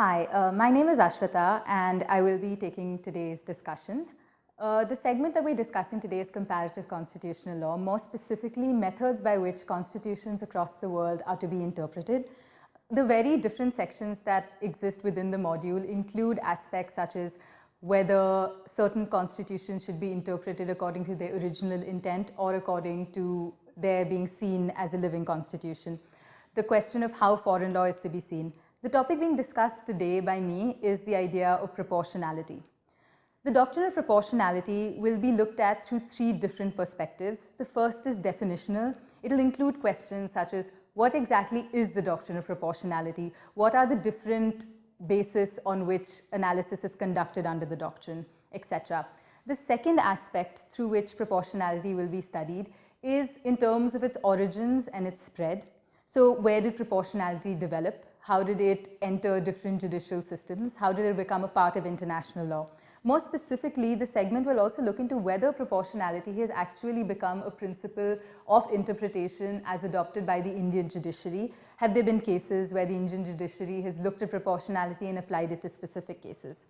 Hi, my name is Ashwata and I will be taking today's discussion. The segment that we're discussing today is comparative constitutional law, more specifically methods by which constitutions across the world are to be interpreted. The very different sections that exist within the module include aspects such as whether certain constitutions should be interpreted according to their original intent or according to their being seen as a living constitution. The question of how foreign law is to be seen. The topic being discussed today by me is the idea of proportionality. The doctrine of proportionality will be looked at through three different perspectives. The first is definitional. It will include questions such as what exactly is the doctrine of proportionality? What are the different bases on which analysis is conducted under the doctrine, etc. The second aspect through which proportionality will be studied is in terms of its origins and its spread. So where did proportionality develop? How did it enter different judicial systems? How did it become a part of international law? More specifically, the segment will also look into whether proportionality has actually become a principle of interpretation as adopted by the Indian judiciary. Have there been cases where the Indian judiciary has looked at proportionality and applied it to specific cases?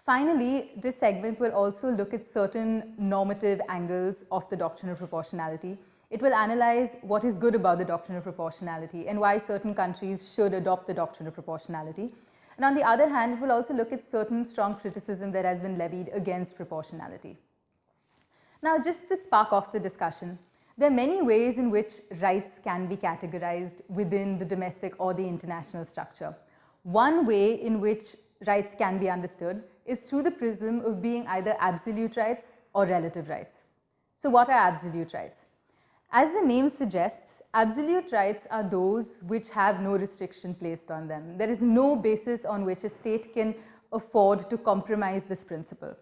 Finally, this segment will also look at certain normative angles of the doctrine of proportionality. It will analyze what is good about the doctrine of proportionality and why certain countries should adopt the doctrine of proportionality. And on the other hand, it will also look at certain strong criticism that has been levied against proportionality. Now, just to spark off the discussion, there are many ways in which rights can be categorized within the domestic or the international structure. One way in which rights can be understood is through the prism of being either absolute rights or relative rights. So what are absolute rights? As the name suggests, absolute rights are those which have no restriction placed on them. There is no basis on which a state can afford to compromise this principle.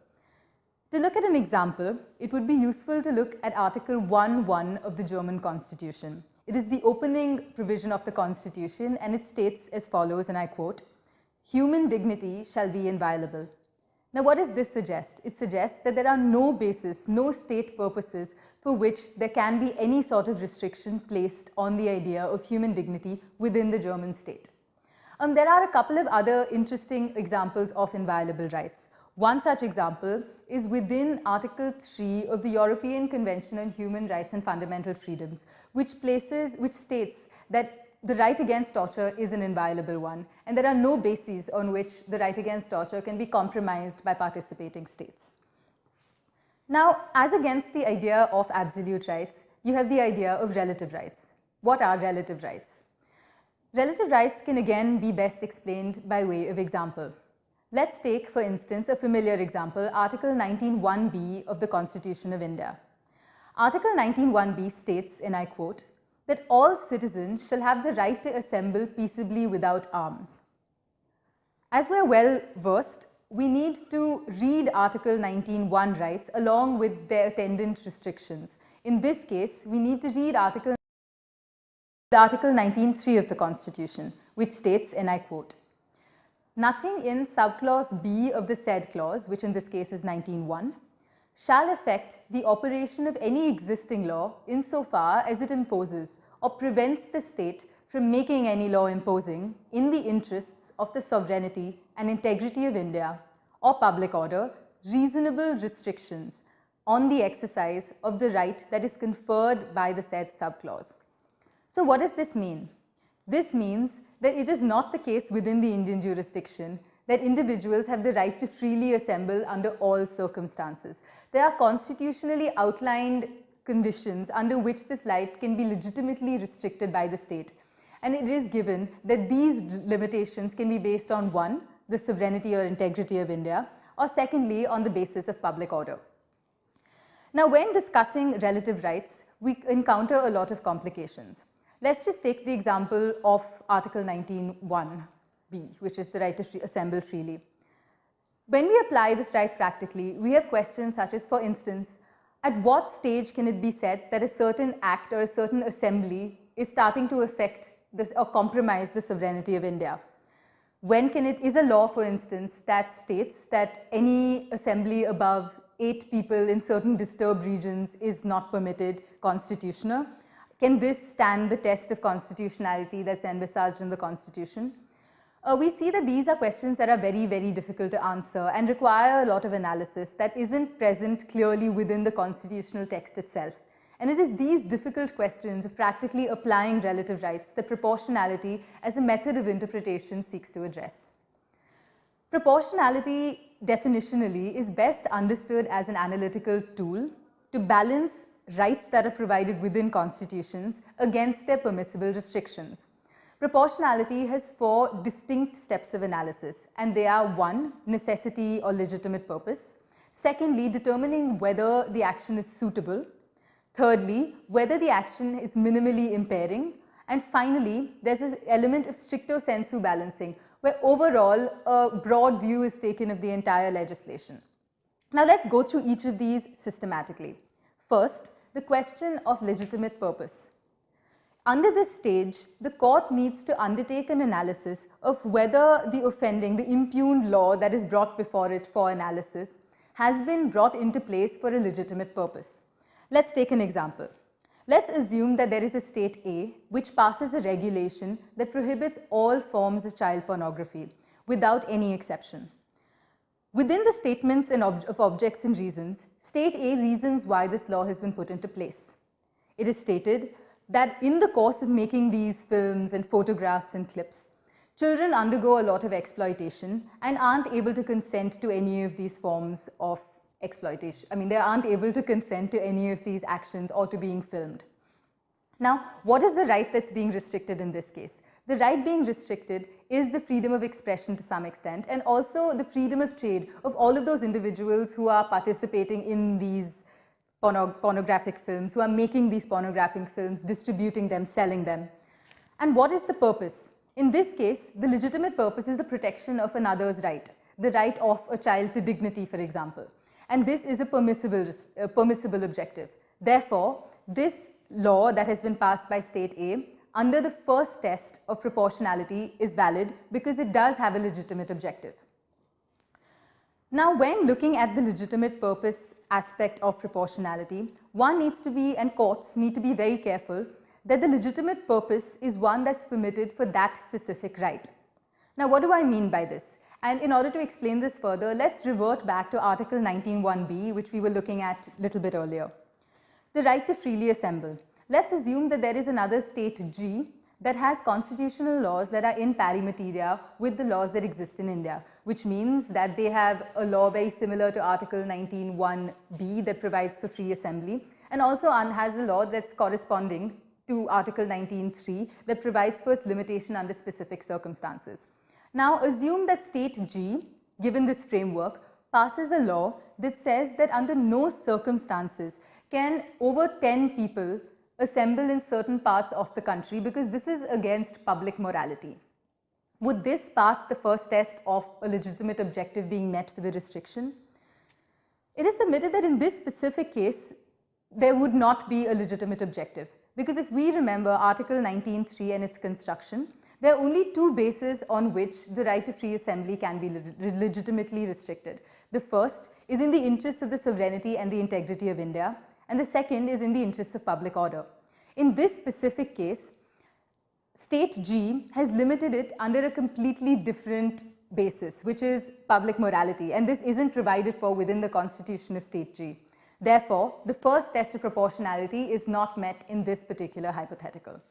To look at an example, it would be useful to look at Article 1.1 of the German Constitution. It is the opening provision of the Constitution, and it states as follows, and I quote, "Human dignity shall be inviolable." Now, what does this suggest? It suggests that there are no basis, no state purposes for which there can be any sort of restriction placed on the idea of human dignity within the German state. There are a couple of other interesting examples of inviolable rights. One such example is within Article 3 of the European Convention on Human Rights and Fundamental Freedoms, which states that the right against torture is an inviolable one, and there are no bases on which the right against torture can be compromised by participating states. Now, as against the idea of absolute rights, you have the idea of relative rights. What are relative rights? Relative rights can again be best explained by way of example. Let's take, for instance, a familiar example, Article 19(1)(b) of the Constitution of India. Article 19(1)(b) states, and I quote, that all citizens shall have the right to assemble peaceably without arms. As we are well versed, we need to read Article 19(1) rights along with their attendant restrictions. In this case, we need to read Article 19(3) of the Constitution, which states, and I quote, "Nothing in subclause B of the said clause," which in this case is 19(1), "shall affect the operation of any existing law insofar as it imposes or prevents the state from making any law imposing, in the interests of the sovereignty and integrity of India or public order, reasonable restrictions on the exercise of the right that is conferred by the said subclause." So what does this mean? This means that it is not the case within the Indian jurisdiction that individuals have the right to freely assemble under all circumstances. There are constitutionally outlined conditions under which this right can be legitimately restricted by the state. And it is given that these limitations can be based on one, the sovereignty or integrity of India, or secondly, on the basis of public order. Now, when discussing relative rights, we encounter a lot of complications. Let's just take the example of Article 19(1)(b), which is the right to assemble freely. When we apply this right practically, we have questions such as, for instance, at what stage can it be said that a certain act or a certain assembly is starting to affect this or compromise the sovereignty of India? When is a law, for instance, that states that any assembly above 8 people in certain disturbed regions is not permitted constitutional? Can this stand the test of constitutionality that's envisaged in the Constitution? we see that these are questions that are very, very difficult to answer and require a lot of analysis that isn't present clearly within the constitutional text itself. And it is these difficult questions of practically applying relative rights that proportionality as a method of interpretation seeks to address. Proportionality, definitionally, is best understood as an analytical tool to balance rights that are provided within constitutions against their permissible restrictions. Proportionality has 4 distinct steps of analysis, and they are: 1, necessity or legitimate purpose; secondly, determining whether the action is suitable; thirdly, whether the action is minimally impairing; and finally, there's an element of stricto sensu balancing, where overall a broad view is taken of the entire legislation. Now let's go through each of these systematically. First, the question of legitimate purpose. Under this stage, the court needs to undertake an analysis of whether the offending, the impugned law that is brought before it for analysis, has been brought into place for a legitimate purpose. Let's take an example. Let's assume that there is a state A which passes a regulation that prohibits all forms of child pornography without any exception. Within the statements of objects and reasons, state A reasons why this law has been put into place. It is stated that in the course of making these films and photographs and clips, children undergo a lot of exploitation and aren't able to consent to any of these forms of exploitation. I mean, they aren't able to consent to any of these actions or to being filmed. Now, what is the right that's being restricted in this case? The right being restricted is the freedom of expression to some extent, and also the freedom of trade of all of those individuals who are participating in these pornographic films, who are making these pornographic films, distributing them, selling them. And what is the purpose? In this case, the legitimate purpose is the protection of another's right, the right of a child to dignity, for example. And this is a permissible objective. Therefore, this law that has been passed by state A under the first test of proportionality is valid because it does have a legitimate objective. Now, when looking at the legitimate purpose aspect of proportionality, one needs to be, and courts need to be very careful that the legitimate purpose is one that's permitted for that specific right. Now, what do I mean by this? And in order to explain this further, let's revert back to Article 19(1)(b), which we were looking at a little bit earlier. The right to freely assemble. Let's assume that there is another state G that has constitutional laws that are in pari materia with the laws that exist in India, which means that they have a law very similar to Article 19(1)(b) that provides for free assembly, and also has a law that's corresponding to Article 19(3) that provides for its limitation under specific circumstances. Now, assume that state G, given this framework, passes a law that says that under no circumstances can over 10 people assemble in certain parts of the country because this is against public morality. Would this pass the first test of a legitimate objective being met for the restriction? It is submitted that in this specific case, there would not be a legitimate objective, because if we remember Article 19(3) and its construction, there are only 2 bases on which the right to free assembly can be legitimately restricted. The first is in the interests of the sovereignty and the integrity of India, and the second is in the interests of public order. In this specific case, state G has limited it under a completely different basis, which is public morality, and this isn't provided for within the constitution of state G. Therefore, the first test of proportionality is not met in this particular hypothetical.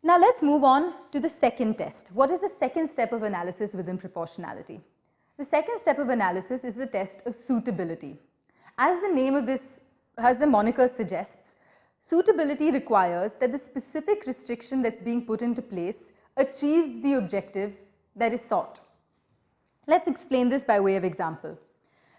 Now let's move on to the second test. What is the second step of analysis within proportionality? The second step of analysis is the test of suitability. As the moniker suggests, suitability requires that the specific restriction that's being put into place achieves the objective that is sought. Let's explain this by way of example.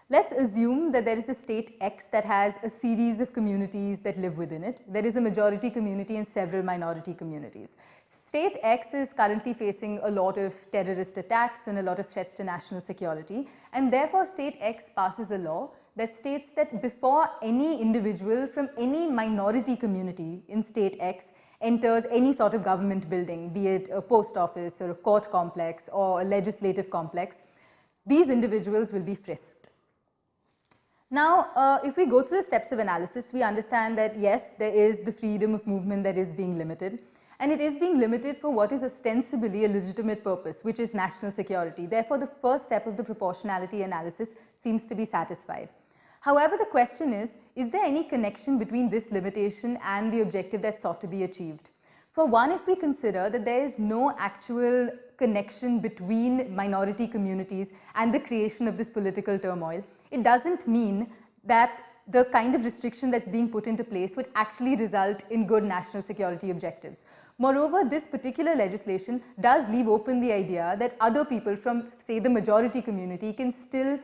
Let's assume that there is a state X that has a series of communities that live within it. There is a majority community and several minority communities. State X is currently facing a lot of terrorist attacks and a lot of threats to national security, and therefore state X passes a law that states that before any individual from any minority community in state X enters any sort of government building, be it a post office or a court complex or a legislative complex, these individuals will be frisked. Now, if we go through the steps of analysis, we understand that yes, there is the freedom of movement that is being limited. And it is being limited for what is ostensibly a legitimate purpose, which is national security. Therefore, the first step of the proportionality analysis seems to be satisfied. However, the question is there any connection between this limitation and the objective that's sought to be achieved? For one, if we consider that there is no actual connection between minority communities and the creation of this political turmoil, it doesn't mean that the kind of restriction that's being put into place would actually result in good national security objectives. Moreover, this particular legislation does leave open the idea that other people from, say, the majority community can still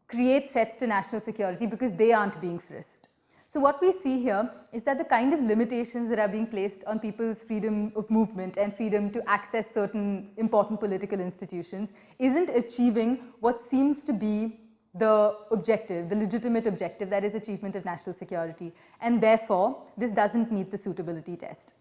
create threats to national security because they aren't being frisked. So what we see here is that the kind of limitations that are being placed on people's freedom of movement and freedom to access certain important political institutions isn't achieving what seems to be the objective, the legitimate objective, that is achievement of national security. And therefore, this doesn't meet the suitability test.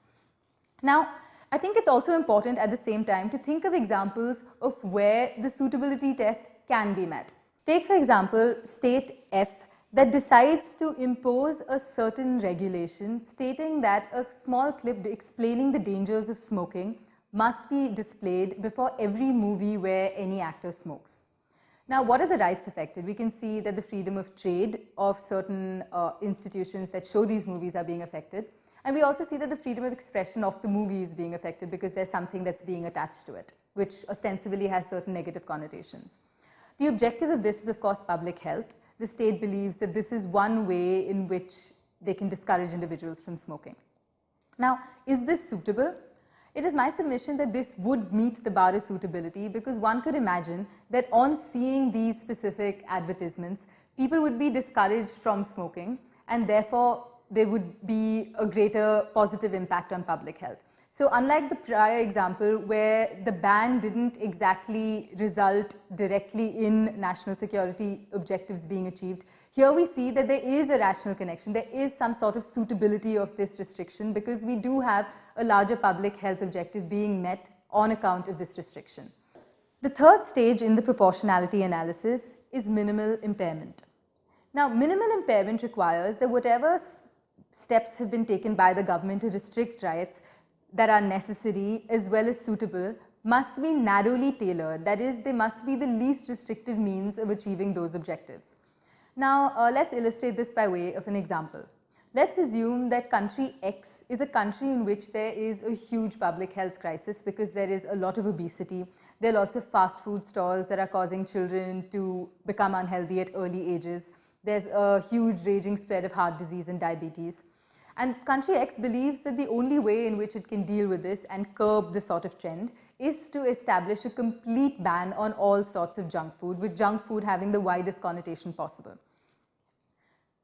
Now, I think it's also important at the same time to think of examples of where the suitability test can be met. Take, for example, state F that decides to impose a certain regulation stating that a small clip explaining the dangers of smoking must be displayed before every movie where any actor smokes. Now, what are the rights affected? We can see that the freedom of trade of certain institutions that show these movies are being affected. And we also see that the freedom of expression of the movie is being affected because there's something that's being attached to it, which ostensibly has certain negative connotations. The objective of this is, of course, public health. The state believes that this is one way in which they can discourage individuals from smoking. Now, is this suitable? It is my submission that this would meet the bar of suitability because one could imagine that on seeing these specific advertisements, people would be discouraged from smoking and therefore there would be a greater positive impact on public health. So unlike the prior example where the ban didn't exactly result directly in national security objectives being achieved, here we see that there is a rational connection. There is some sort of suitability of this restriction because we do have a larger public health objective being met on account of this restriction. The third stage in the proportionality analysis is minimal impairment. Now, minimal impairment requires that whatever steps have been taken by the government to restrict rights that are necessary as well as suitable must be narrowly tailored. That is, they must be the least restrictive means of achieving those objectives. Now, let's illustrate this by way of an example. Let's assume that country X is a country in which there is a huge public health crisis because there is a lot of obesity. There are lots of fast food stalls that are causing children to become unhealthy at early ages. There's a huge raging spread of heart disease and diabetes. And country X believes that the only way in which it can deal with this and curb this sort of trend is to establish a complete ban on all sorts of junk food, with junk food having the widest connotation possible.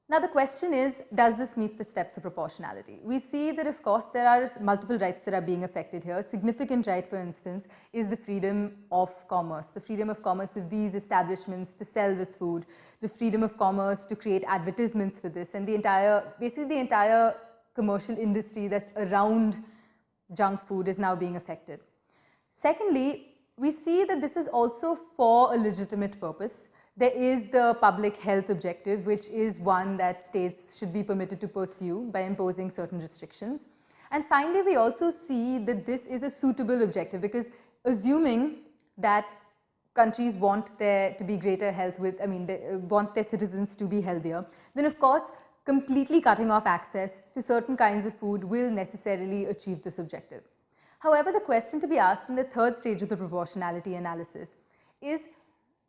Now, the question is, does this meet the steps of proportionality? We see that, of course, there are multiple rights that are being affected here. A significant right, for instance, is the freedom of commerce, the freedom of commerce of these establishments to sell this food, the freedom of commerce to create advertisements for this, and basically the entire commercial industry that's around junk food is now being affected. Secondly, we see that this is also for a legitimate purpose. There is the public health objective, which is one that states should be permitted to pursue by imposing certain restrictions. And finally, we also see that this is a suitable objective because assuming that countries want there to be greater health they want their citizens to be healthier, then of course, completely cutting off access to certain kinds of food will necessarily achieve this objective. However, the question to be asked in the third stage of the proportionality analysis is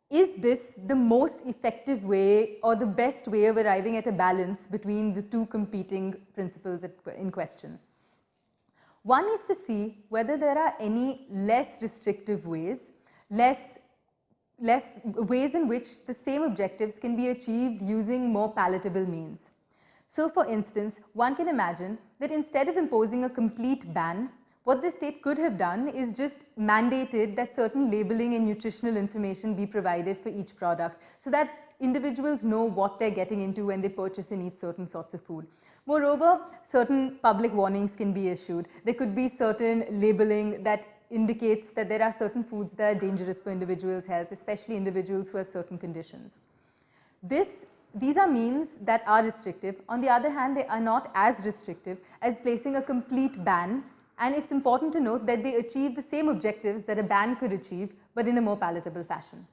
this the most effective way or the best way of arriving at a balance between the two competing principles in question? One is to see whether there are any less restrictive ways, less ways in which the same objectives can be achieved using more palatable means. So, for instance, one can imagine that instead of imposing a complete ban, what the state could have done is just mandated that certain labeling and nutritional information be provided for each product so that individuals know what they're getting into when they purchase and eat certain sorts of food. Moreover, certain public warnings can be issued. There could be certain labeling that indicates that there are certain foods that are dangerous for individuals' health, especially individuals who have certain conditions. These are means that are restrictive. On the other hand, they are not as restrictive as placing a complete ban And it's important to note that they achieve the same objectives that a ban could achieve, but in a more palatable fashion.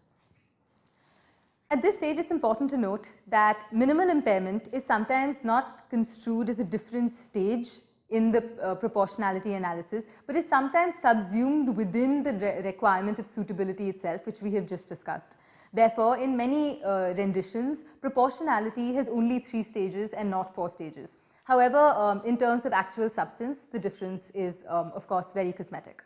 At this stage, it's important to note that minimal impairment is sometimes not construed as a different stage in the proportionality analysis, but is sometimes subsumed within the requirement of suitability itself, which we have just discussed. Therefore, in many renditions, proportionality has only 3 stages and not 4 stages. However, in terms of actual substance, the difference is, of course, very cosmetic.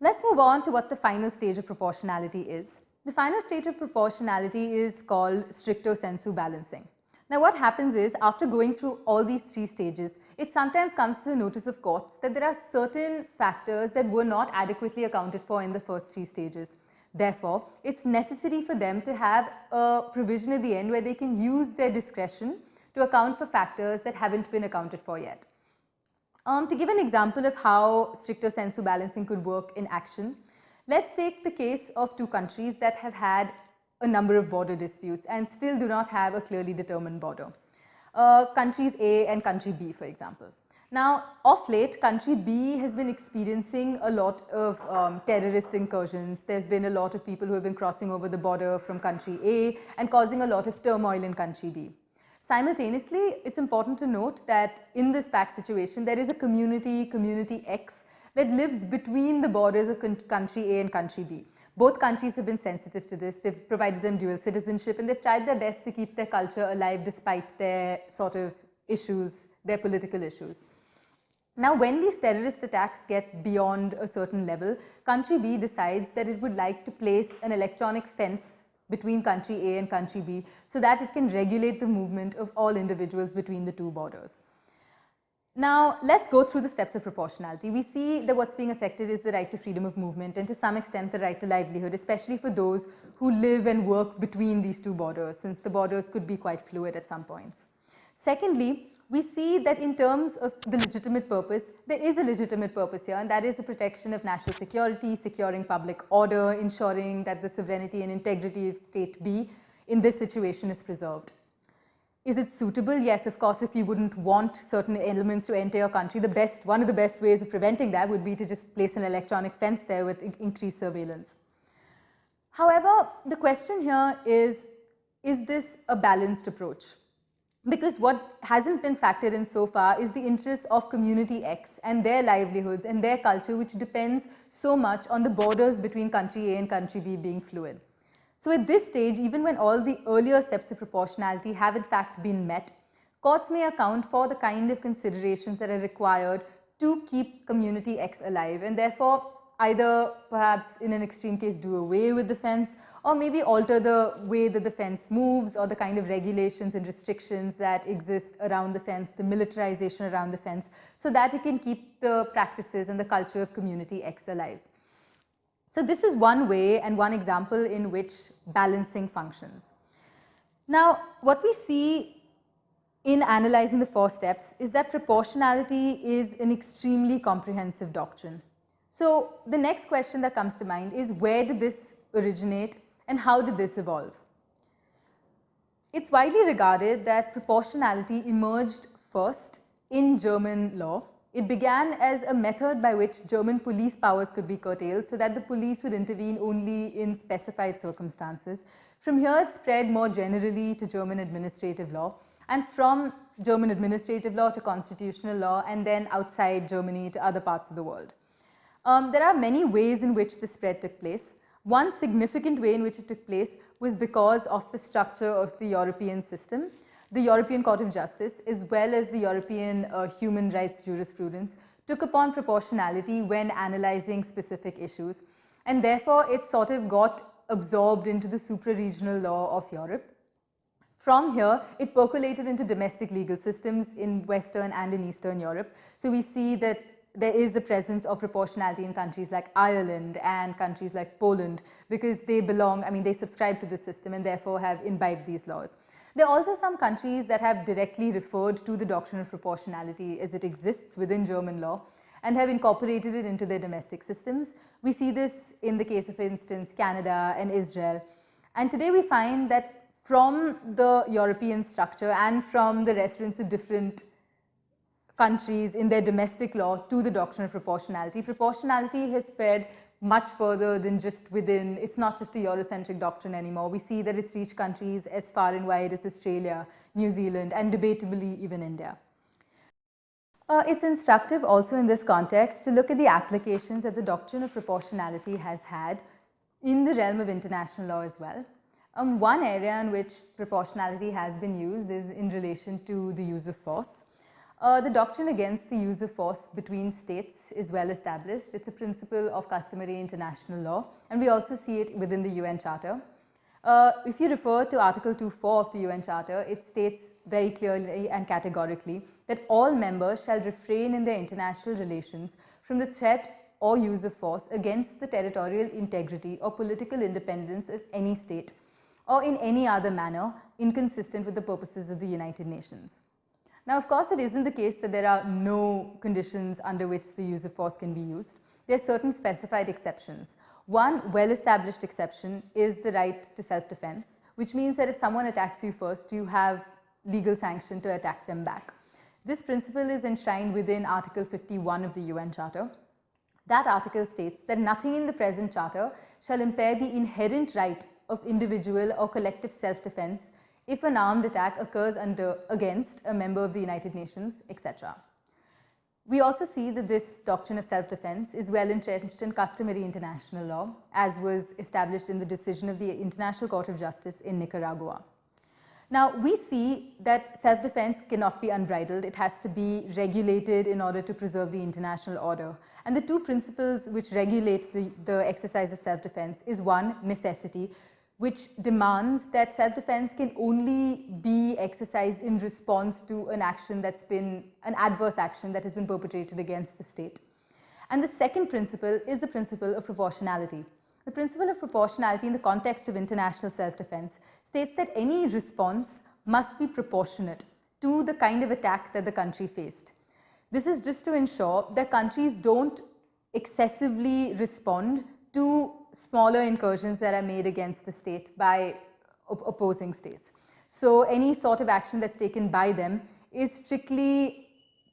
Let's move on to what the final stage of proportionality is. The final stage of proportionality is called stricto sensu balancing. Now, what happens is, after going through all these 3 stages, it sometimes comes to the notice of courts that there are certain factors that were not adequately accounted for in the first 3 stages. Therefore, it's necessary for them to have a provision at the end where they can use their discretion to account for factors that haven't been accounted for yet. To give an example of how stricto sensu balancing could work in action, let's take the case of 2 countries that have had a number of border disputes and still do not have a clearly determined border. Countries A and country B, for example. Now, of late, country B has been experiencing a lot of terrorist incursions. There's been a lot of people who have been crossing over the border from country A and causing a lot of turmoil in country B. Simultaneously, it's important to note that in this pact situation, there is a community X, that lives between the borders of country A and country B. Both countries have been sensitive to this. They've provided them dual citizenship, and they've tried their best to keep their culture alive despite their sort of issues, their political issues. Now, when these terrorist attacks get beyond a certain level, country B decides that it would like to place an electronic fence between country A and country B so that it can regulate the movement of all individuals between the 2 borders. Now, let's go through the steps of proportionality. We see that what's being affected is the right to freedom of movement and to some extent the right to livelihood, especially for those who live and work between these 2 borders, since the borders could be quite fluid at some points. Secondly, we see that in terms of the legitimate purpose, there is a legitimate purpose here, and that is the protection of national security, securing public order, ensuring that the sovereignty and integrity of state B in this situation is preserved. Is it suitable? Yes, of course, if you wouldn't want certain elements to enter your country, one of the best ways of preventing that would be to just place an electronic fence there with increased surveillance. However, the question here is this a balanced approach? Because what hasn't been factored in so far is the interests of community X and their livelihoods and their culture, which depends so much on the borders between country A and country B being fluid. So at this stage, even when all the earlier steps of proportionality have in fact been met, courts may account for the kind of considerations that are required to keep community X alive, and therefore either perhaps in an extreme case do away with the fence, or maybe alter the way that the fence moves or the kind of regulations and restrictions that exist around the fence, the militarization around the fence, so that it can keep the practices and the culture of community X alive. So this is one way and one example in which balancing functions. Now, what we see in analyzing the 4 steps is that proportionality is an extremely comprehensive doctrine. So the next question that comes to mind is, where did this originate and how did this evolve? It's widely regarded that proportionality emerged first in German law. It began as a method by which German police powers could be curtailed so that the police would intervene only in specified circumstances. From here, it spread more generally to German administrative law, and from German administrative law to constitutional law, and then outside Germany to other parts of the world. There are many ways in which the spread took place. One significant way in which it took place was because of the structure of the European system. The European Court of Justice, as well as the European human rights jurisprudence, took upon proportionality when analyzing specific issues, and therefore it sort of got absorbed into the supra-regional law of Europe. From here, it percolated into domestic legal systems in Western and in Eastern Europe. So we see that there is a presence of proportionality in countries like Ireland and countries like Poland, because they belong, they subscribe to the system and therefore have imbibed these laws. There are also some countries that have directly referred to the doctrine of proportionality as it exists within German law and have incorporated it into their domestic systems. We see this in the case of, for instance, Canada and Israel. And today we find that from the European structure and from the reference to different countries in their domestic law to the doctrine of proportionality. Proportionality has spread much further than just within, it's not just a Eurocentric doctrine anymore. We see that it's reached countries as far and wide as Australia, New Zealand, and debatably even India. It's instructive also in this context to look at the applications that the doctrine of proportionality has had in the realm of international law as well. One area in which proportionality has been used is in relation to the use of force. The doctrine against the use of force between states is well established. It's a principle of customary international law, and we also see it within the UN Charter. If you refer to Article 2.4 of the UN Charter, it states very clearly and categorically that all members shall refrain in their international relations from the threat or use of force against the territorial integrity or political independence of any state, or in any other manner inconsistent with the purposes of the United Nations. Now, of course, it isn't the case that there are no conditions under which the use of force can be used. There are certain specified exceptions. One well-established exception is the right to self-defense, which means that if someone attacks you first, you have legal sanction to attack them back. This principle is enshrined within Article 51 of the UN Charter. That article states that nothing in the present Charter shall impair the inherent right of individual or collective self-defense if an armed attack occurs against a member of the United Nations, etc. We also see that this doctrine of self-defense is well entrenched in customary international law, as was established in the decision of the International Court of Justice in Nicaragua. Now, we see that self-defense cannot be unbridled. It has to be regulated in order to preserve the international order. And the two principles which regulate the exercise of self-defense is one, necessity, which demands that self-defense can only be exercised in response to an action that's been, an adverse action that has been perpetrated against the state. And the second principle is the principle of proportionality. The principle of proportionality in the context of international self-defense states that any response must be proportionate to the kind of attack that the country faced. This is just to ensure that countries don't excessively respond to smaller incursions that are made against the state by opposing states. So any sort of action that's taken by them is strictly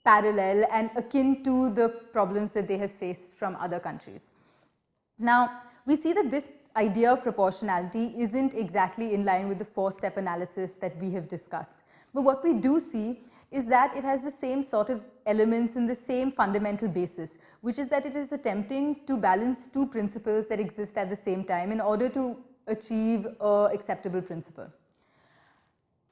parallel and akin to the problems that they have faced from other countries. Now, we see that this idea of proportionality isn't exactly in line with the four-step analysis that we have discussed. But what we do see is that it has the same sort of elements and the same fundamental basis, which is that it is attempting to balance two principles that exist at the same time in order to achieve an acceptable principle.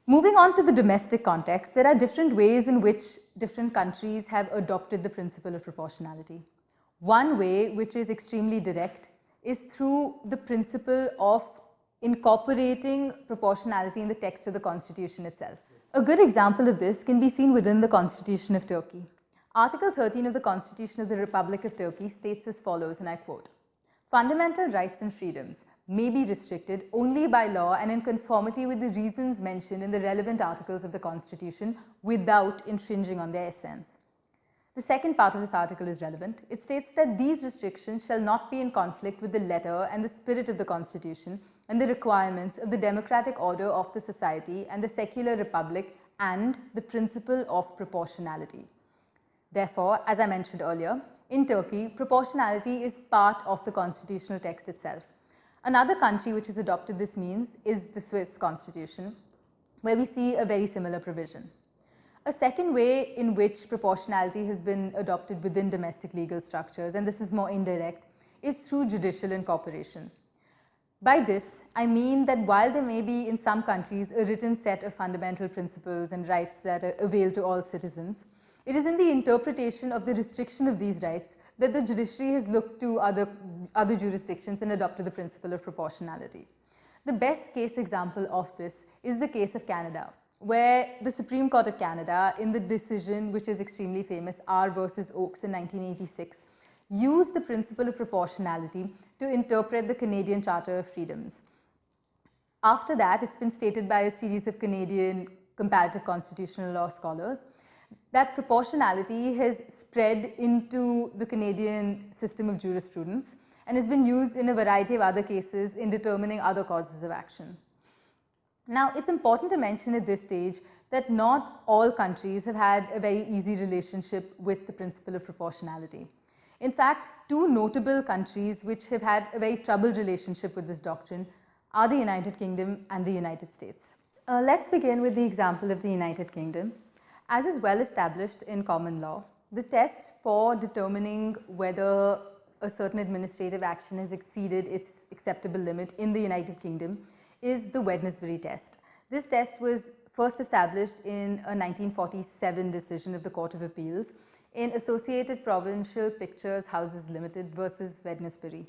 Moving on to the domestic context, there are different ways in which different countries have adopted the principle of proportionality. One way, which is extremely direct, is through the principle of incorporating proportionality in the text of the Constitution itself. A good example of this can be seen within the Constitution of Turkey. Article 13 of the Constitution of the Republic of Turkey states as follows, and I quote, "Fundamental rights and freedoms may be restricted only by law and in conformity with the reasons mentioned in the relevant articles of the Constitution without infringing on their essence." The second part of this article is relevant. It states that these restrictions shall not be in conflict with the letter and the spirit of the Constitution and the requirements of the democratic order of the society and the secular republic and the principle of proportionality. Therefore, as I mentioned earlier, in Turkey, proportionality is part of the constitutional text itself. Another country which has adopted this means is the Swiss Constitution, where we see a very similar provision. A second way in which proportionality has been adopted within domestic legal structures, and this is more indirect, is through judicial incorporation. By this, I mean that while there may be in some countries a written set of fundamental principles and rights that avail to all citizens, it is in the interpretation of the restriction of these rights that the judiciary has looked to other jurisdictions and adopted the principle of proportionality. The best case example of this is the case of Canada, where the Supreme Court of Canada, in the decision which is extremely famous, R versus Oakes in 1986, used the principle of proportionality to interpret the Canadian Charter of Freedoms. After that, it's been stated by a series of Canadian comparative constitutional law scholars that proportionality has spread into the Canadian system of jurisprudence and has been used in a variety of other cases in determining other causes of action. Now, it's important to mention at this stage that not all countries have had a very easy relationship with the principle of proportionality. In fact, two notable countries which have had a very troubled relationship with this doctrine are the United Kingdom and the United States. Let's begin with the example of the United Kingdom. As is well established in common law, the test for determining whether a certain administrative action has exceeded its acceptable limit in the United Kingdom is the Wednesbury test. This test was first established in a 1947 decision of the Court of Appeals in Associated Provincial Pictures Houses Limited versus Wednesbury.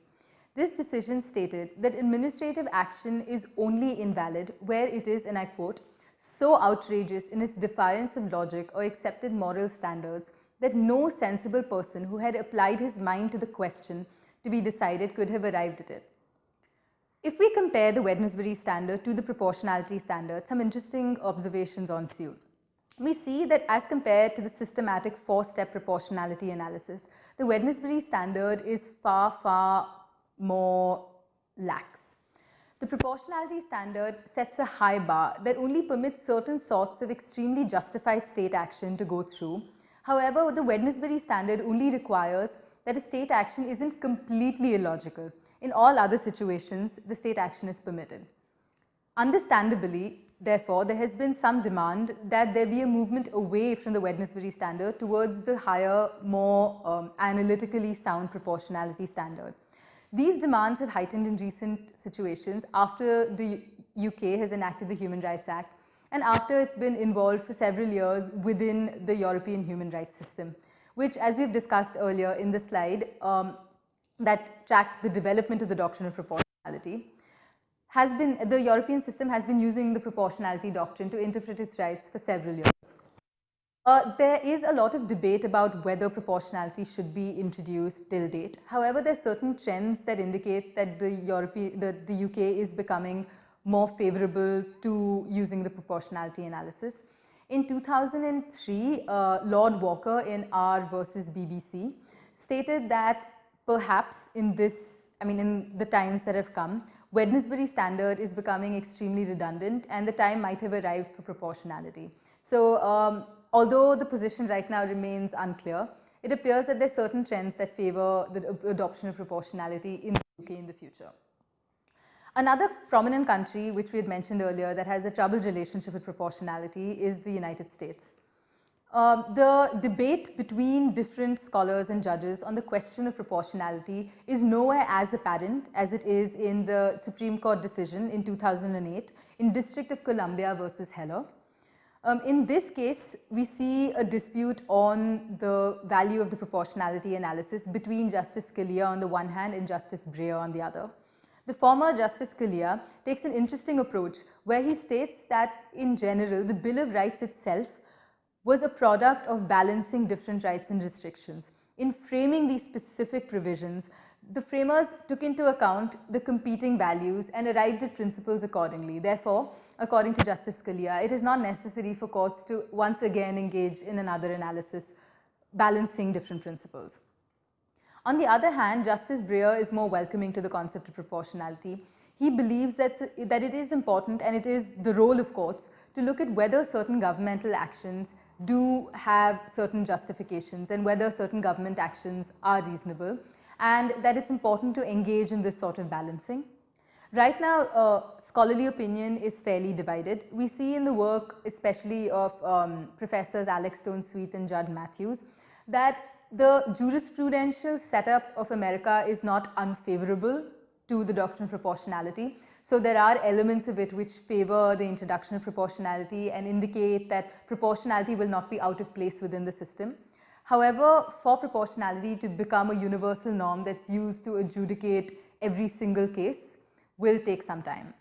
This decision stated that administrative action is only invalid where it is, and I quote, so outrageous in its defiance of logic or accepted moral standards that no sensible person who had applied his mind to the question to be decided could have arrived at it. If we compare the Wednesbury standard to the proportionality standard, some interesting observations ensue. We see that as compared to the systematic four-step proportionality analysis, the Wednesbury standard is far, far more lax. The proportionality standard sets a high bar that only permits certain sorts of extremely justified state action to go through. However, the Wednesbury standard only requires that a state action isn't completely illogical. In all other situations, the state action is permitted. Understandably, therefore, there has been some demand that there be a movement away from the Wednesbury standard towards the higher, more analytically sound proportionality standard. These demands have heightened in recent situations after the UK has enacted the Human Rights Act and after it's been involved for several years within the European human rights system, which, as we've discussed earlier in the slide that tracked the development of the doctrine of proportionality, the European system has been using the proportionality doctrine to interpret its rights for several years. There is a lot of debate about whether proportionality should be introduced till date. However, there are certain trends that indicate that the UK is becoming more favorable to using the proportionality analysis. In 2003, Lord Walker in R versus BBC stated that perhaps in the times that have come, Wednesbury standard is becoming extremely redundant and the time might have arrived for proportionality. So, although the position right now remains unclear, it appears that there are certain trends that favor the adoption of proportionality in the UK in the future. Another prominent country, which we had mentioned earlier, that has a troubled relationship with proportionality is the United States. The debate between different scholars and judges on the question of proportionality is nowhere as apparent as it is in the Supreme Court decision in 2008 in District of Columbia versus Heller. In this case, we see a dispute on the value of the proportionality analysis between Justice Scalia on the one hand and Justice Breyer on the other. The former Justice Scalia takes an interesting approach where he states that in general, the Bill of Rights itself was a product of balancing different rights and restrictions. In framing these specific provisions, the framers took into account the competing values and arrived at principles accordingly. Therefore, according to Justice Scalia, it is not necessary for courts to once again engage in another analysis, balancing different principles. On the other hand, Justice Breyer is more welcoming to the concept of proportionality. He believes that it is important, and it is the role of courts, to look at whether certain governmental actions do have certain justifications and whether certain government actions are reasonable, and that it's important to engage in this sort of balancing. Right now, scholarly opinion is fairly divided. We see in the work, especially of Professors Alex Stone-Sweet and Judd Matthews, that the jurisprudential setup of America is not unfavorable to the doctrine of proportionality. So there are elements of it which favor the introduction of proportionality and indicate that proportionality will not be out of place within the system. However, for proportionality to become a universal norm that's used to adjudicate every single case will take some time.